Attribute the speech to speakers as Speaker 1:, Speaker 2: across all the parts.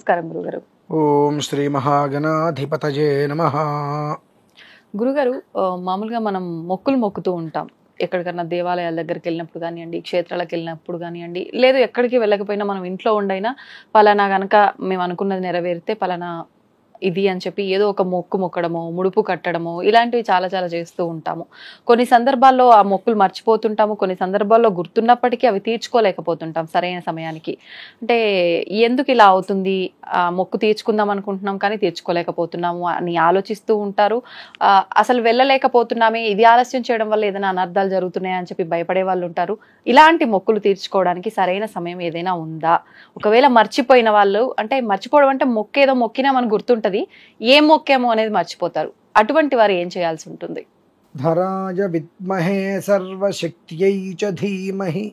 Speaker 1: నమస్కారం గురుగారు.
Speaker 2: ఓం శ్రీ మహాగణాధిపతయే నమః.
Speaker 1: గురుగారు, మామూలుగా మనం మొక్కులు మొక్కుతూ ఉంటాం. ఎక్కడికన్నా దేవాలయాల దగ్గరికి వెళ్ళినప్పుడు కానివ్వండి, క్షేత్రాలకు వెళ్ళినప్పుడు కానివ్వండి, లేదు ఎక్కడికి వెళ్ళకపోయినా మనం ఇంట్లో ఉండైనా పలానా గనక మేము అనుకున్నది నెరవేరితే పలానా ఇది అని చెప్పి ఏదో ఒక మొక్కు మొక్కడమో, ముడుపు కట్టడమో ఇలాంటివి చాలా చాలా చేస్తూ ఉంటాము. కొన్ని సందర్భాల్లో ఆ మొక్కులు మర్చిపోతుంటాము. కొన్ని సందర్భాల్లో గుర్తున్నప్పటికీ అవి తీర్చుకోలేకపోతుంటాం సరైన సమయానికి. అంటే ఎందుకు ఇలా అవుతుంది? మొక్కు తీర్చుకుందాం అనుకుంటున్నాం కానీ తీర్చుకోలేకపోతున్నాము అని ఆలోచిస్తూ ఉంటారు. అసలు వెళ్ళలేకపోతున్నామే, ఇది ఆలస్యం చేయడం వల్ల ఏదైనా అనర్థాలు జరుగుతున్నాయా అని చెప్పి భయపడే వాళ్ళు ఉంటారు. ఇలాంటి మొక్కులు తీర్చుకోవడానికి సరైన సమయం ఏదైనా ఉందా? ఒకవేళ మర్చిపోయిన వాళ్ళు, అంటే మర్చిపోవడం అంటే మొక్కేదో మొక్కినా మనకు గుర్తుంటది, ఏం మొక్కేమో అనేది మర్చిపోతారు. అటువంటి వారు ఏం చేయాల్సి ఉంటుంది?
Speaker 2: ధరాయ విద్మహే సర్వశక్త్యై చ ధీమహి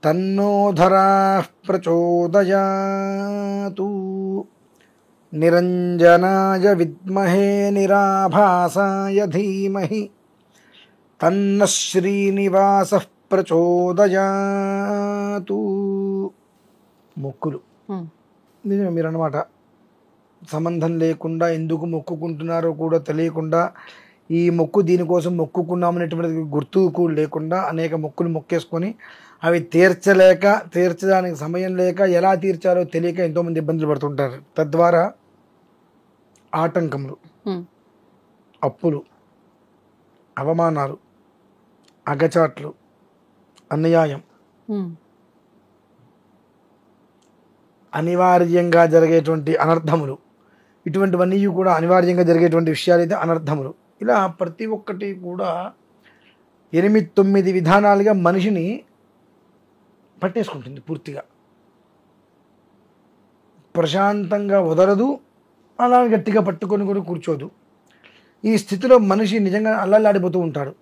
Speaker 2: తన్నో ధరాః ప్రచోదయాతు. నిరంజనాయ విద్మహే నిరాభాసాయ ధీమహి తన్నః శ్రీనివాసః ప్రచోదయాతు. మొక్కులు నిజమే మీరు అన్నమాట. సంబంధం లేకుండా ఎందుకు మొక్కుకుంటున్నారో కూడా తెలియకుండా, ఈ మొక్కు దీనికోసం మొక్కుకున్నామనేటువంటి గుర్తుకు లేకుండా అనేక మొక్కులు మొక్కేసుకొని అవి తీర్చడానికి సమయం లేక ఎలా తీర్చారో తెలియక ఎంతోమంది ఇబ్బందులు పడుతుంటారు. తద్వారా ఆటంకములు, అప్పులు, అవమానాలు, అగచాట్లు, అన్యాయం, అనివార్యంగా జరిగేటువంటి అనర్థములు, ఇటువంటివన్నీ కూడా అనివార్యంగా జరిగేటువంటి విషయాలు అయితే అనర్థములు. ఇలా ప్రతి ఒక్కటి కూడా 8-9 విధానాలుగా మనిషిని పట్టేసుకుంటుంది. పూర్తిగా ప్రశాంతంగా వదలదు, అలా గట్టిగా పట్టుకొని కూడా కూర్చోదు. ఈ స్థితిలో మనిషి నిజంగా అల్లల్లాడిపోతూ ఉంటాడు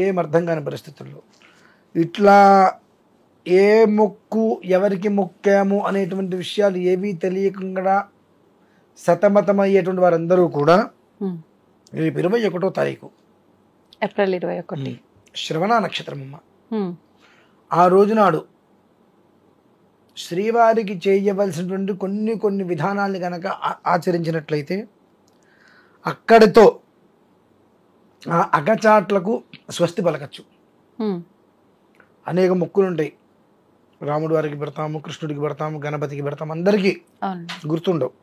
Speaker 2: ఏం అర్థం కాని పరిస్థితుల్లో. ఇట్లా ఏ మొక్కు ఎవరికి మొక్కాము అనేటువంటి విషయాలు ఏవీ తెలియకుండా సతమతమయ్యేటువంటి వారందరూ కూడా రేపు 21వ తారీఖు
Speaker 1: ఏప్రిల్ 21
Speaker 2: శ్రవణ నక్షత్రం అమ్మ. ఆ రోజునాడు శ్రీవారికి చేయవలసినటువంటి కొన్ని విధానాలను కనుక ఆచరించినట్లయితే అక్కడితో ఆ అగచాట్లకు స్వస్తి పలకచ్చు. అనేక మొక్కులు ఉంటాయి. రాముడి వారికి పెడతాము, కృష్ణుడికి పెడతాము, గణపతికి పెడతాము, అందరికీ గుర్తుండవు.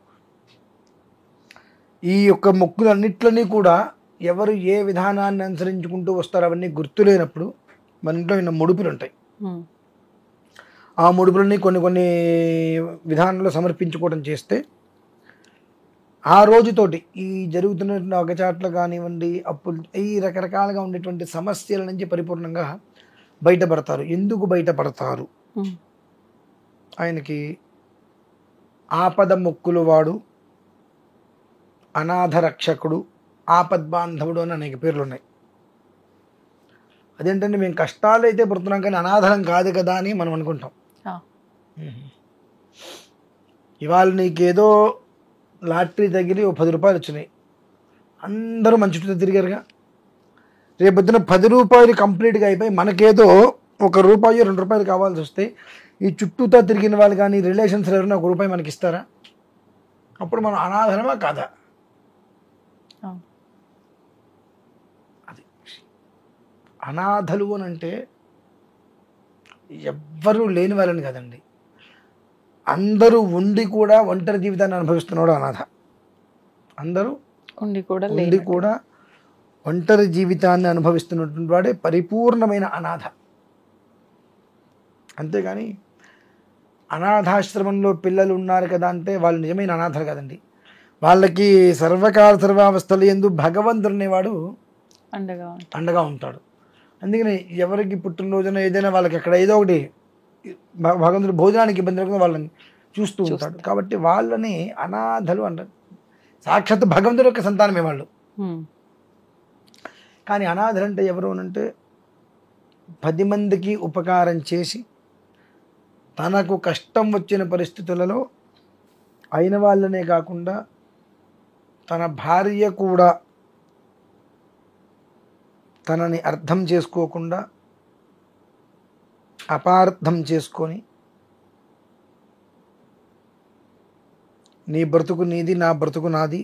Speaker 2: ఈ యొక్క మొక్కులన్నిట్లని కూడా ఎవరు ఏ విధానాన్ని అనుసరించుకుంటూ వస్తారో అవన్నీ గుర్తులేనప్పుడు మన ఇంట్లో ఉన్న ముడుపులు ఉంటాయి. ఆ ముడుపులని కొన్ని విధానంలో సమర్పించుకోవడం చేస్తే ఆ రోజుతోటి ఈ జరుగుతున్న అగచాట్లు కానివ్వండి, అప్పులు, ఈ రకరకాలుగా ఉండేటువంటి సమస్యల నుంచి పరిపూర్ణంగా బయటపడతారు. ఎందుకు బయటపడతారు? ఆయనకి ఆపద మొక్కులు వాడు, అనాథ రక్షకుడు, ఆపద్బాంధవుడు అని అనేక పేర్లు ఉన్నాయి. అదేంటంటే మేము కష్టాలు అయితే పడుతున్నాం కానీ అనాథరం కాదు కదా అని మనం అనుకుంటాం. ఇవాళ నీకేదో లాటరీ తగిలి ఓ 10 రూపాయలు వచ్చినాయి, అందరూ మంచి చుట్టూ తిరిగారుగా. రేపొద్దున 10 రూపాయలు కంప్లీట్గా అయిపోయి మనకేదో 1 రూపాయి 2 రూపాయలు కావాల్సి వస్తే ఈ చుట్టూతో తిరిగిన వాళ్ళు కానీ రిలేషన్స్ ఎవరైనా 1 రూపాయి మనకి ఇస్తారా? అప్పుడు మనం అనాథరమా కాదా? అది అనాథలు అని అంటే ఎవ్వరూ లేని వాళ్ళని కదండి. అందరూ ఉండి కూడా ఒంటరి జీవితాన్ని అనుభవిస్తున్నాడు అనాథ. అందరూ ఉండి కూడా ఒంటరి జీవితాన్ని అనుభవిస్తున్నటువంటి వాడే పరిపూర్ణమైన అనాథ. అంతేగాని అనాథాశ్రమంలో పిల్లలు ఉన్నారు కదా అంటే వాళ్ళు నిజమైన అనాథలు కదండి. వాళ్ళకి సర్వకాల సర్వావస్థలు ఎందు భగవంతుడు అనేవాడు అండగా ఉంటాడు. అందుకని ఎవరికి పుట్టినరోజున ఏదైనా వాళ్ళకి అక్కడ ఏదో ఒకటి భగవంతుడు భోజనానికి ఇబ్బంది లేకుండా వాళ్ళని చూస్తూ ఉంటాడు. కాబట్టి వాళ్ళని అనాథలు అంటారు. సాక్షాత్ భగవంతుడి యొక్క సంతానమే వాళ్ళు. కానీ అనాథలు అంటే ఎవరు అంటే 10 మందికి ఉపకారం చేసి తనకు కష్టం వచ్చిన పరిస్థితులలో అయిన వాళ్ళనే కాకుండా తన భార్య కూడా తనని అర్థం చేసుకోకుండా అపార్థం చేసుకొని నీ బ్రతుకు నీది, నా బ్రతుకు నాది,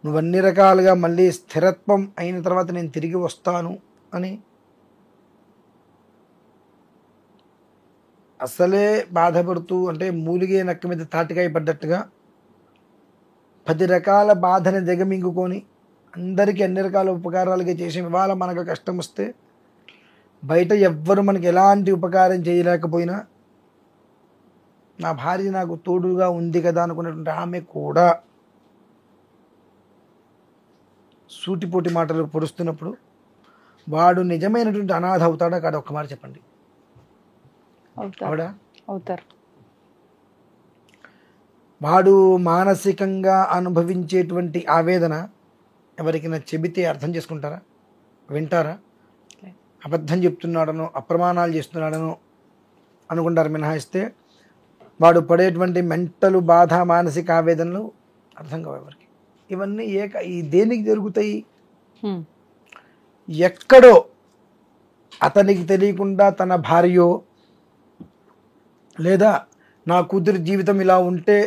Speaker 2: నువ్వు అన్ని రకాలుగా మళ్ళీ స్థిరత్వం అయిన తర్వాత నేను తిరిగి వస్తాను అని అసలే బాధపడుతూ, అంటే మూలిగే నక్క మీద తాటికాయ పడ్డట్టుగా 10 రకాల బాధని దిగమింగుకొని అందరికీ అన్ని రకాల ఉపకారాలుగా చేసి ఇవాళ మనకు కష్టం వస్తే బయట ఎవ్వరు మనకి ఎలాంటి ఉపకారం చేయలేకపోయినా నా భార్య నాకు తోడుగా ఉంది కదా అనుకున్నటువంటి ఆమె కూడా సూటిపోటి మాటలు పొడుస్తున్నప్పుడు వాడు నిజమైనటువంటి అనాథ అవుతాడా కాదు? ఒక్క మాట చెప్పండి.
Speaker 1: అవుతారు.
Speaker 2: వాడు మానసికంగా అనుభవించేటువంటి ఆవేదన ఎవరికైనా చెబితే అర్థం చేసుకుంటారా? వింటారా? అబద్ధం చెప్తున్నాడనో అప్రమాణాలు చేస్తున్నాడనో అనుకుంటారు మినహాయిస్తే వాడు పడేటువంటి మెంటల్ బాధ, మానసిక ఆవేదనలు అర్థం కావు ఎవరికి. ఇవన్నీ ఈ దేనికి జరుగుతాయి? ఎక్కడో అతనికి తెలియకుండా తన భార్యో లేదా నా కూతురి జీవితం ఇలా ఉంటే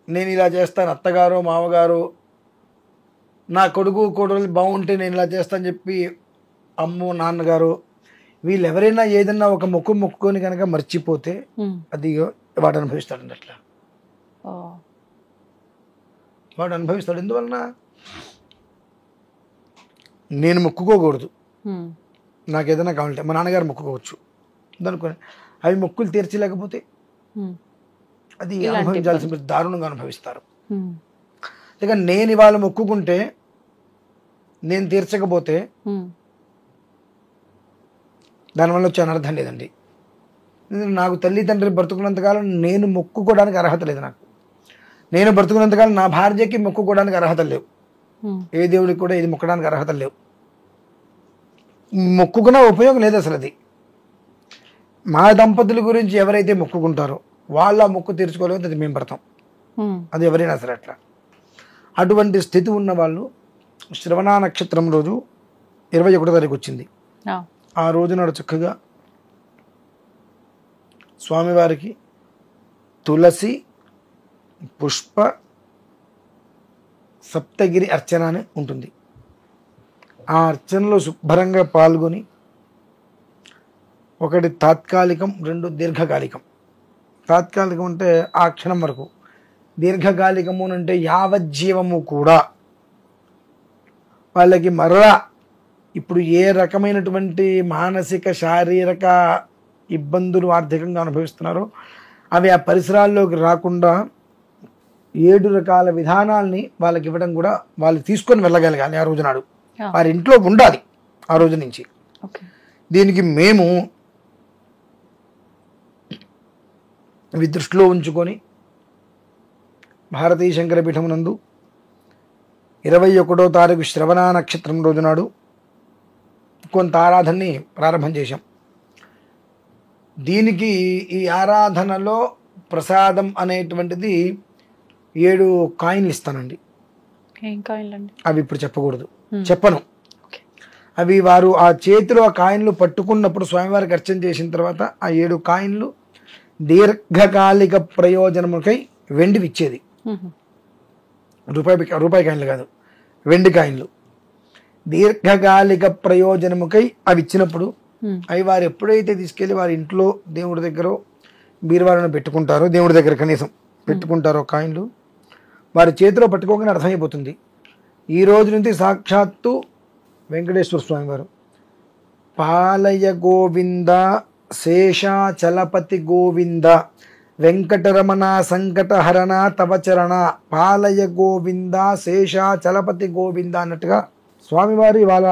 Speaker 2: నేను ఇలా చేస్తాను, అత్తగారో మామగారో నా కొడుకు కోడలు బాగుంటే నేను ఇలా చేస్తాను చెప్పి అమ్మో నాన్నగారు వీళ్ళు ఎవరైనా ఏదన్నా ఒక మొక్కుకొని కనుక మర్చిపోతే అది వాడు అనుభవిస్తాడండి. అట్లా వాడు అనుభవిస్తాడు. ఎందువలన నేను మొక్కుకోకూడదు, నాకు ఏదైనా కావాలంటే మా నాన్నగారు మొక్కుకోవచ్చు అనుకోని అవి మొక్కులు తీర్చలేకపోతే అది అనుభవించాల్సిన దారుణంగా అనుభవిస్తారు. ఇక నేను ఇవాళ మొక్కుకుంటే నేను తీర్చకపోతే దానివల్ల వచ్చే అనర్థం లేదండి. నాకు తల్లిదండ్రులు బ్రతుకున్నంతకాలం నేను మొక్కుకోవడానికి అర్హత లేదు. నేను బ్రతుకున్నంతకాలం నా భార్యకి మొక్కుకోవడానికి అర్హత లేవు. ఏ దేవుడికి కూడా ఇది మొక్కడానికి అర్హత లేవు. మొక్కుకున్న ఉపయోగం లేదు అసలు. అది మా దంపతుల గురించి ఎవరైతే మొక్కుకుంటారో వాళ్ళ మొక్కు తీర్చుకోలేదు, అది మేము పడతాం. అది ఎవరైనా సరే అట్లా. అటువంటి స్థితి ఉన్న వాళ్ళు శ్రవణ నక్షత్రం రోజు 21వ తారీఖు వచ్చింది. ఆ రోజు నాడు చక్కగా స్వామివారికి తులసి పుష్ప సప్తగిరి అర్చన అని ఉంటుంది. ఆ అర్చనలో శుభ్రంగా పాల్గొని, ఒకటి తాత్కాలికం, 2 దీర్ఘకాలికం. తాత్కాలికం అంటే ఆ క్షణం వరకు, దీర్ఘకాలికము అంటే యావజ్జీవము కూడా వాళ్ళకి మరలా ఇప్పుడు ఏ రకమైనటువంటి మానసిక శారీరక ఇబ్బందులు ఆర్థికంగా అనుభవిస్తున్నారో అవి ఆ పరిసరాల్లోకి రాకుండా 7 రకాల విధానాల్ని వాళ్ళకి ఇవ్వడం కూడా వాళ్ళు తీసుకొని వెళ్ళగలగాలి. ఆ రోజు నాడు వారి ఇంట్లో ఉండాలి ఆ రోజు నుంచి. దీనికి మేము ఇవి దృష్టిలో ఉంచుకొని భారతీయ శంకర పీఠమునందు 21వ తారీఖు శ్రవణ నక్షత్రం రోజు నాడు కొంత ఆరాధనని ప్రారంభం చేశాం. దీనికి ఈ ఆరాధనలో ప్రసాదం అనేటువంటిది 7 కాయిన్లు ఇస్తానండి.
Speaker 1: ఏం కాయిన్లు అండి? అవి
Speaker 2: ఇప్పుడు చెప్పను. అవి వారు ఆ చేతిలో ఆ కాయిన్లు పట్టుకున్నప్పుడు స్వామివారికి అర్చన చేసిన తర్వాత ఆ 7 కాయిన్లు దీర్ఘకాలిక ప్రయోజనముకై వెండివి ఇచ్చేది. రూపాయి కాయిన్లు కాదు, వెండి కాయిన్లు. దీర్ఘకాలిక ప్రయోజనముకై అవి ఇచ్చినప్పుడు అవి వారు ఎప్పుడైతే తీసుకెళ్ళి వారి ఇంట్లో దేవుడి దగ్గర బీరువాలను పెట్టుకుంటారో, దేవుడి దగ్గర కనీసం పెట్టుకుంటారో కాయిన్లు వారి చేతిలో పట్టుకోగానే అర్థమైపోతుంది ఈ రోజు నుంచి సాక్షాత్తు వెంకటేశ్వర స్వామి వారు పాలయ గోవింద శేషాచలపతి గోవింద వెంకటరమణ సంకటహరణ తవచరణ పాలయ గోవింద శేషాచలపతి గోవింద అన్నట్టుగా స్వామివారు ఇవాళ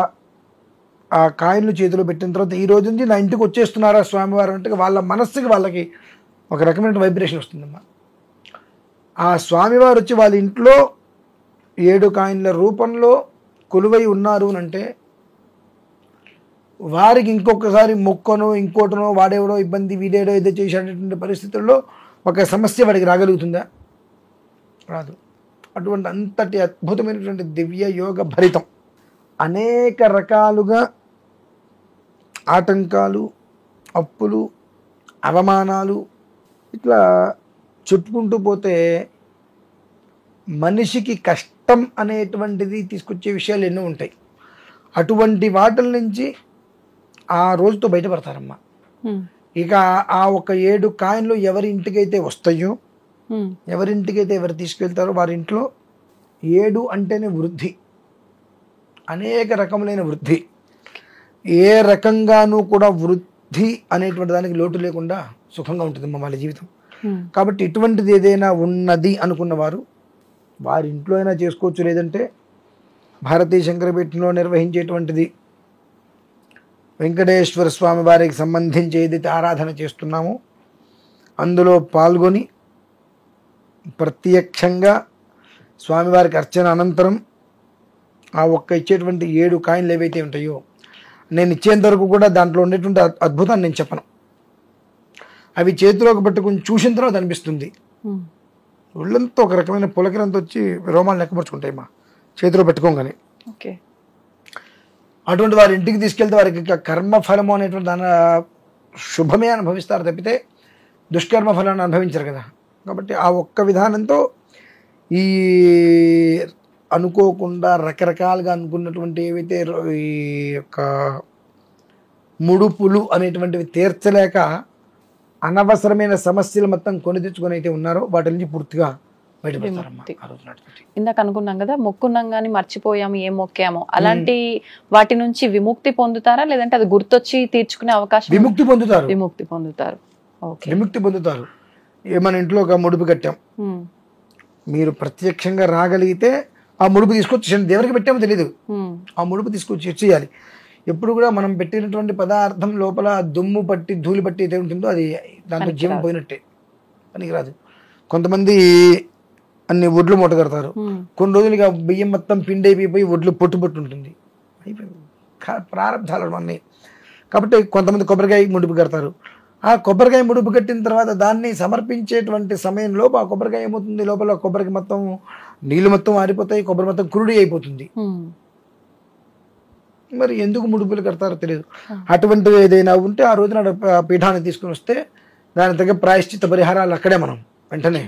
Speaker 2: ఆ కాయిన్లు చేతిలో పెట్టిన తర్వాత ఈ రోజు నుంచి నా ఇంటికి వచ్చేస్తున్నారా స్వామివారు అన్నట్టుగా వాళ్ళ మనస్సుకి వాళ్ళకి ఒక రకమైన వైబ్రేషన్ వస్తుందమ్మా. ఆ స్వామివారు వచ్చి వాళ్ళ ఇంట్లో 7 కాయిన్ల రూపంలో కొలువై ఉన్నారు అంటే వారికి ఇంకొకసారి మొక్కనో ఇంకోటనో వాడేవడో ఇబ్బంది వీడేడో ఏదో చేసేటటువంటి పరిస్థితుల్లో ఒక సమస్య వాడికి రాగలుగుతుందా? రాదు. అటువంటి అంతటి అద్భుతమైనటువంటి దివ్య యోగ భరితం అనేక రకాలుగా ఆటంకాలు, అప్పులు, అవమానాలు ఇట్లా చెప్పుకుంటూ పోతే మనిషికి కష్టం అనేటువంటిది తీసుకొచ్చే విషయాలు ఎన్నో ఉంటాయి. అటువంటి వాటిల నుంచి ఆ రోజుతో బయటపడతారమ్మా. ఇక ఆ ఒక 7 కాయిన్లు ఎవరి ఇంటికైతే వస్తాయో, ఎవరింటికైతే ఎవరు తీసుకెళ్తారో వారి ఇంట్లో 7 అంటేనే వృద్ధి, అనేక రకములైన వృద్ధి. ఏ రకంగానూ కూడా వృద్ధి అనేటువంటి దానికి లోటు లేకుండా సుఖంగా ఉంటుంది వాళ్ళ జీవితం. కాబట్టి ఇటువంటిది ఏదైనా ఉన్నది అనుకున్న వారు వారి ఇంట్లో అయినా చేసుకోవచ్చు. లేదంటే భారతీయ శంకరపీఠంలో నిర్వహించేటువంటిది వెంకటేశ్వర స్వామి వారికి సంబంధించి ఏదైతే ఆరాధన చేస్తున్నామో అందులో పాల్గొని ప్రత్యక్షంగా స్వామివారికి అర్చన అనంతరం ఆ ఒక్క ఇచ్చేటువంటి 7 కాయిన్లు ఏవైతే ఉంటాయో, నేను ఇచ్చేంత వరకు కూడా దాంట్లో ఉండేటువంటి అద్భుతాన్ని నేను చెప్పను. అవి చేతిలోకి పట్టుకుని చూసిన తర్వాత అనిపిస్తుంది. ఒళ్ళంతా ఒక రకమైన పులకిరంతో వచ్చి రోమాలు లెక్కపరుచుకుంటాయి మా చేతిలో పెట్టుకోగానే. అటువంటి వారి ఇంటికి తీసుకెళ్తే వారికి కర్మఫలము అనేటువంటి దాని శుభమే అనుభవిస్తారు తప్పితే దుష్కర్మ ఫలాన్ని అనుభవించరు కదా. కాబట్టి ఆ ఒక్క విధానంతో ఈ అనుకోకుండా రకరకాలుగా అనుకున్నటువంటి ఏవైతే ఈ యొక్క ముడుపులు అనేటువంటివి తీర్చలేక అనవసరమైన సమస్యలు మొత్తం కొని తెచ్చుకొని అయితే ఉన్నారో వాటి నుంచి పూర్తిగా బయటపడతారమ్మా.
Speaker 1: ఇందాక అనుకున్నాం కదా, మొక్కున్నాం కానీ మర్చిపోయాము ఏం మొక్కామో, అలాంటి వాటి నుంచి విముక్తి పొందుతారా, లేదంటే అది గుర్తొచ్చి తీర్చుకునే అవకాశం?
Speaker 2: విముక్తి పొందుతారు.
Speaker 1: విముక్తి పొందుతారు.
Speaker 2: మన ఇంట్లో ఒక ముడుపు కట్టాం, మీరు ప్రత్యక్షంగా రాగలిగితే ఆ ముడుపు తీసుకొచ్చి దేవుడికి పెట్టామో తెలియదు, ఆ ముడుపు తీసుకొచ్చి ఇచ్చేయాలి. ఎప్పుడు కూడా మనం పెట్టినటువంటి పదార్థం లోపల దుమ్ము పట్టి ధూళి పట్టి ఏదైతే ఉంటుందో అది దాంట్లో జీవం పోయినట్టే, పనికిరాదు. కొంతమంది అన్ని ఒడ్లు మూట కడతారు, కొన్ని రోజులుగా బియ్యం మొత్తం పిండి అయిపోయి ఒడ్లు పొట్టు పొట్టు ఉంటుంది, ప్రారంభాలు అన్నీ. కాబట్టి కొంతమంది కొబ్బరికాయ ముడుపు కడతారు. ఆ కొబ్బరికాయ ముడుపు కట్టిన తర్వాత దాన్ని సమర్పించేటువంటి సమయంలో ఆ కొబ్బరికాయ ఏమవుతుంది, లోపల కొబ్బరికి మొత్తం నీళ్ళు మొత్తం ఆరిపోతాయి, కొబ్బరి మొత్తం కురుడి అయిపోతుంది. మరి ఎందుకు ముడుపులు కడతారో తెలియదు. అటువంటివి ఏదైనా ఉంటే ఆ రోజున పీఠాన్ని తీసుకుని వస్తే దాని తగ్గ ప్రాయశ్చిత్త పరిహారాలు అక్కడే మనం వెంటనే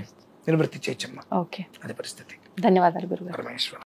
Speaker 2: నివృత్తి చేయొచ్చమ్మా.
Speaker 1: ఓకే,
Speaker 2: అదే పరిస్థితి.
Speaker 1: ధన్యవాదాలు గురుగారు.
Speaker 2: పరమేశ్వర.